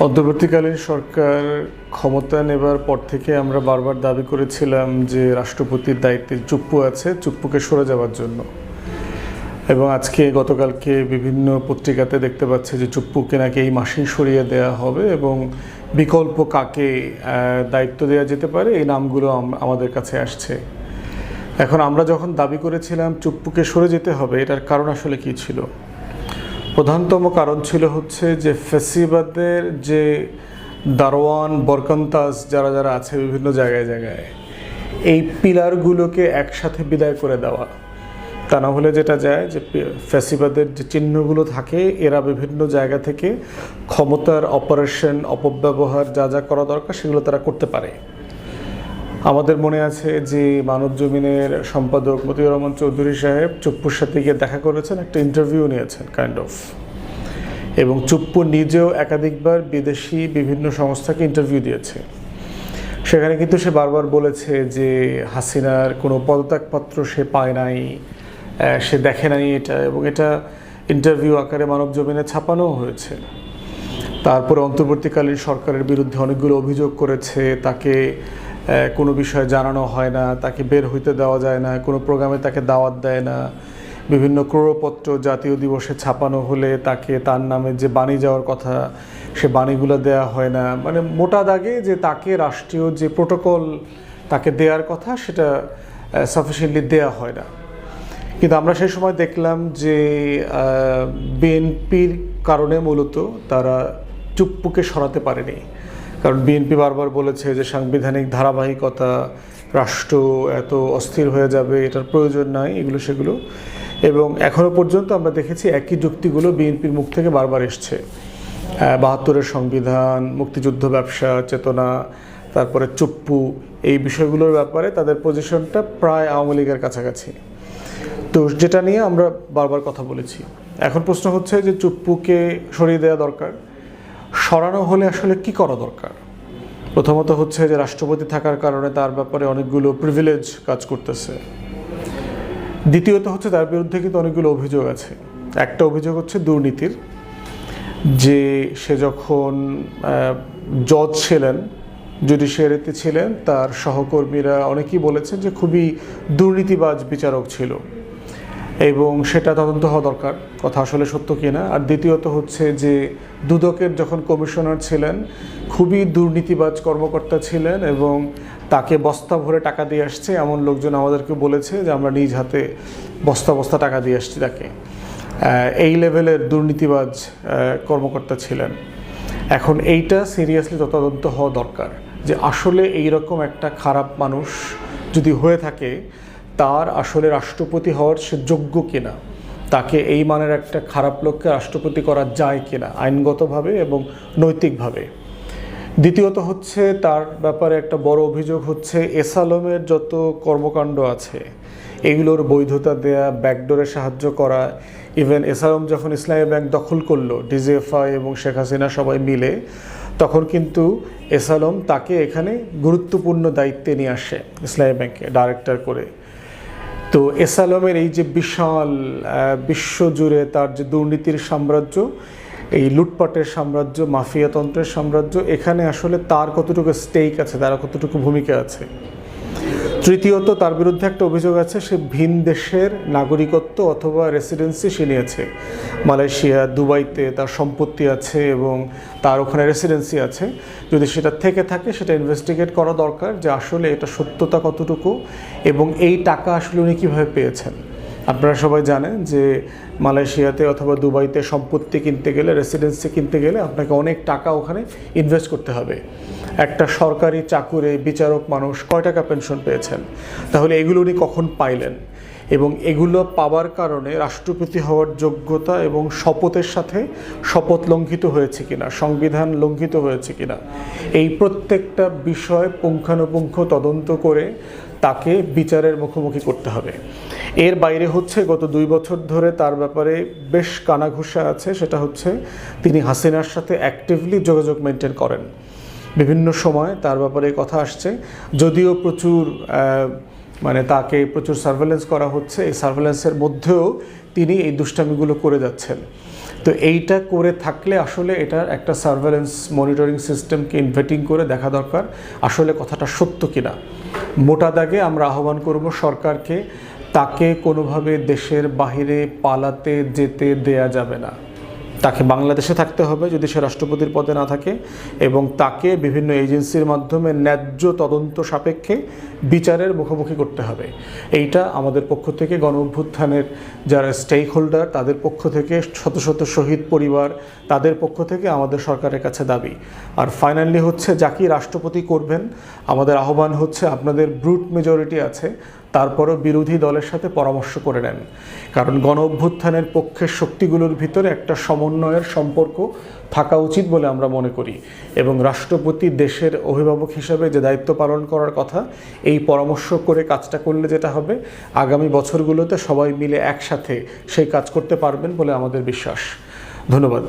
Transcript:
অন্তর্বর্তীকালীন সরকার ক্ষমতা নেবার পর থেকে আমরা বারবার দাবি করেছিলাম যে রাষ্ট্রপতির দায়িত্বে চুপ্পু আছে, চুপ্পুকে সরে যাওয়ার জন্য। এবং আজকে গতকালকে বিভিন্ন পত্রিকাতে দেখতে পাচ্ছে যে চুপ্পুকে নাকি এই মাসেই সরিয়ে দেওয়া হবে এবং বিকল্প কাকে দায়িত্ব দেওয়া যেতে পারে এই নামগুলো আমাদের কাছে আসছে। এখন আমরা যখন দাবি করেছিলাম চুপ্পুকে সরে যেতে হবে, এটার কারণ আসলে কী ছিল? প্রধানতম কারণ ছিল হচ্ছে যে ফ্যাসিবাদের যে দারোয়ান বরকন্তাজ যারা যারা আছে বিভিন্ন জায়গায় জায়গায়, এই পিলারগুলোকে একসাথে বিদায় করে দেওয়া। তা না হলে যেটা যায় যে ফ্যাসিবাদের যে চিহ্নগুলো থাকে এরা বিভিন্ন জায়গা থেকে ক্ষমতার অপারেশন অপব্যবহার যা যা করা দরকার সেগুলো তারা করতে পারে। আমাদের মনে আছে যে মানব জমিনের সম্পাদক মতিউর রহমান চৌধুরী সাহেব চুপ্পুর সাথে গিয়ে দেখা করেছেন, একটা ইন্টারভিউ নিয়েছেন কাইন্ড অফ, এবং চুপ্পু নিজেও একাধিকবার বিদেশি বিভিন্ন সংস্থাকে ইন্টারভিউ দিয়েছে। সেখানে কিন্তু সে বারবার বলেছে যে হাসিনার কোনো পদত্যাগপত্র সে পায় নাই, সে দেখে নাই এটা, এবং এটা ইন্টারভিউ আকারে মানব জমিনে ছাপানোও হয়েছে। তারপরে অন্তর্বর্তীকালীন সরকারের বিরুদ্ধে অনেকগুলো অভিযোগ করেছে, তাকে কোনো বিষয়ে জানানো হয় না, তাকে বের হইতে দেওয়া যায় না, কোনো প্রোগ্রামে তাকে দাওয়াত দেয় না, বিভিন্ন ক্রয়পত্র জাতীয় দিবসে ছাপানো হলে তাকে তার নামে যে বাণী যাওয়ার কথা সে বাণীগুলো দেয়া হয় না। মানে মোটা দাগে যে তাকে রাষ্ট্রীয় যে প্রোটোকল তাকে দেওয়ার কথা সেটা সাফিসিয়েন্টলি দেয়া হয় না। কিন্তু আমরা সেই সময় দেখলাম যে বিএনপির কারণে মূলত তারা চুপ্পুকে সরাতে পারেনি। কারণ বিএনপি বারবার বলেছে যে সাংবিধানিক ধারাবাহিকতা, রাষ্ট্র এত অস্থির হয়ে যাবে, এটার প্রয়োজন নাই, এগুলো সেগুলো। এবং এখনও পর্যন্ত আমরা দেখেছি একই যুক্তিগুলো বিএনপির মুখ থেকে বারবার এসছে। ৭২-এর সংবিধান, মুক্তিযুদ্ধ, ব্যবসা চেতনা, তারপরে চুপ্পু, এই বিষয়গুলোর ব্যাপারে তাদের পজিশনটা প্রায় আওয়ামী লীগের কাছাকাছি। তো যেটা নিয়ে আমরা বারবার কথা বলেছি। এখন প্রশ্ন হচ্ছে যে চুপ্পুকে সরিয়ে দেওয়া দরকার, সরানো হলে আসলে কি করা দরকার? প্রথমত হচ্ছে যে রাষ্ট্রপতি থাকার কারণে তার ব্যাপারে অনেকগুলো প্রিভিলেজ কাজ করতেছে। দ্বিতীয়ত হচ্ছে তার বিরুদ্ধে কিন্তু অনেকগুলো অভিযোগ আছে। একটা অভিযোগ হচ্ছে দুর্নীতির, যে সে যখন জজ ছিলেন, জুডিশিয়ারিতে ছিলেন, তার সহকর্মীরা অনেকেই বলেছেন যে খুবই দুর্নীতিবাজ বিচারক ছিল, এবং সেটা তদন্ত হওয়া দরকার, কথা আসলে সত্য কিনা। আর দ্বিতীয়ত হচ্ছে যে দুদকের যখন কমিশনার ছিলেন খুবই দুর্নীতিবাজ কর্মকর্তা ছিলেন, এবং তাকে বস্তা ভরে টাকা দিয়ে আসছে এমন লোকজন আমাদেরকে বলেছে যে আমরা নিজ হাতে বস্তা বস্তা টাকা দিয়ে আসছি তাকে। এই লেভেলের দুর্নীতিবাজ কর্মকর্তা ছিলেন। এখন এইটা সিরিয়াসলি তদন্ত হওয়া দরকার যে আসলে এইরকম একটা খারাপ মানুষ যদি হয়ে থাকে তার আসলে রাষ্ট্রপতি হওয়ার সে যোগ্য কিনা, তাকে এই মানের একটা খারাপ লোককে রাষ্ট্রপতি করা যায় কিনা আইনগতভাবে এবং নৈতিকভাবে। দ্বিতীয়ত হচ্ছে তার ব্যাপারে একটা বড় অভিযোগ হচ্ছে এসালমের যত কর্মকাণ্ড আছে এগুলোর বৈধতা দেয়া, ব্যাকডোরে সাহায্য করা। ইভেন এসালম যখন ইসলামী ব্যাংক দখল করলো ডিজিএফআই এবং শেখ হাসিনা সবাই মিলে, তখন কিন্তু এসালম তাকে এখানে গুরুত্বপূর্ণ দায়িত্বে নিয়ে আসে ইসলামী ব্যাংকে ডাইরেক্টর করে। তো এসালমের এই যে বিশাল বিশ্বজুড়ে তার যে দুর্নীতির সাম্রাজ্য, এই লুটপাটের সাম্রাজ্য, মাফিয়াতন্ত্রের সাম্রাজ্য, এখানে আসলে তার কতটুকু স্টেক আছে, তার কতটুকু ভূমিকা আছে। তৃতীয়ত তার বিরুদ্ধে একটা অভিযোগ আছে সে ভিন দেশের নাগরিকত্ব অথবা রেসিডেন্সি সে নিয়েছে। মালয়েশিয়া, দুবাইতে তার সম্পত্তি আছে এবং তার ওখানে রেসিডেন্সি আছে। যদি সেটা থেকে থাকে সেটা ইনভেস্টিগেট করা দরকার যে আসলে এটা সত্যতা কতটুকু এবং এই টাকা আসলে উনি কীভাবে পেয়েছেন। আপনারা সবাই জানেন যে মালয়েশিয়াতে অথবা দুবাইতে সম্পত্তি কিনতে গেলে, রেসিডেন্সি কিনতে গেলে আপনাকে অনেক টাকা ওখানে ইনভেস্ট করতে হবে। একটা সরকারি চাকুরে বিচারক মানুষ কয় টাকা পেনশন পেয়েছেন? তাহলে এগুলো উনি কখন পাইলেন? এবং এগুলো পাওয়ার কারণে রাষ্ট্রপতি হওয়ার যোগ্যতা এবং শপথের সাথে শপথ লঙ্ঘিত হয়েছে কিনা, সংবিধান লঙ্ঘিত হয়েছে কিনা, এই প্রত্যেকটা বিষয় পুঙ্খানুপুঙ্খ তদন্ত করে তাকে বিচারের মুখোমুখি করতে হবে। এর বাইরে হচ্ছে গত 2 বছর ধরে তার ব্যাপারে বেশ কানাঘুষা আছে, সেটা হচ্ছে তিনি হাসিনার সাথে অ্যাক্টিভলি যোগাযোগ মেনটেন করেন। বিভিন্ন সময় তার ব্যাপারে কথা আসছে, যদিও প্রচুর তাকে প্রচুর সার্ভেলেন্স করা হচ্ছে, এই সার্ভেলেন্সের মধ্যেও তিনি এই দুষ্টামিগুলো করে যাচ্ছেন। তো এইটা করে থাকলে আসলে এটার একটা সার্ভেলেন্স মনিটরিং সিস্টেমকে ইনভেটিং করে দেখা দরকার আসলে কথাটা সত্য কিনা। মোটা দাগে আমরা আহ্বান করব সরকারকে, তাকে কোনোভাবে দেশের বাইরে পালাতে যেতে দেয়া যাবে না। তাকে বাংলাদেশে থাকতে হবে যদি সে রাষ্ট্রপতির পদে না থাকে, এবং তাকে বিভিন্ন এজেন্সির মাধ্যমে ন্যায্য তদন্ত সাপেক্ষে বিচারের মুখোমুখি করতে হবে। এইটা আমাদের পক্ষ থেকে, গণ অভ্যুত্থানের যারা স্টেক হোল্ডার তাদের পক্ষ থেকে, শত শত শহীদ পরিবার তাদের পক্ষ থেকে আমাদের সরকারের কাছে দাবি। আর ফাইনালি হচ্ছে যাকে রাষ্ট্রপতি করবেন, আমাদের আহ্বান হচ্ছে আপনাদের ব্রুট মেজরিটি আছে, তারপরও বিরোধী দলের সাথে পরামর্শ করে নেন। কারণ গণ অভ্যুত্থানের পক্ষের শক্তিগুলোর ভিতরে একটা সমন্বয়ের সম্পর্ক থাকা উচিত বলে আমরা মনে করি, এবং রাষ্ট্রপতি দেশের অভিভাবক হিসাবে যে দায়িত্ব পালন করার কথা, এই পরামর্শ করে কাজটা করলে যেটা হবে, আগামী বছরগুলোতে সবাই মিলে একসাথে সেই কাজ করতে পারবেন বলে আমাদের বিশ্বাস। ধন্যবাদ।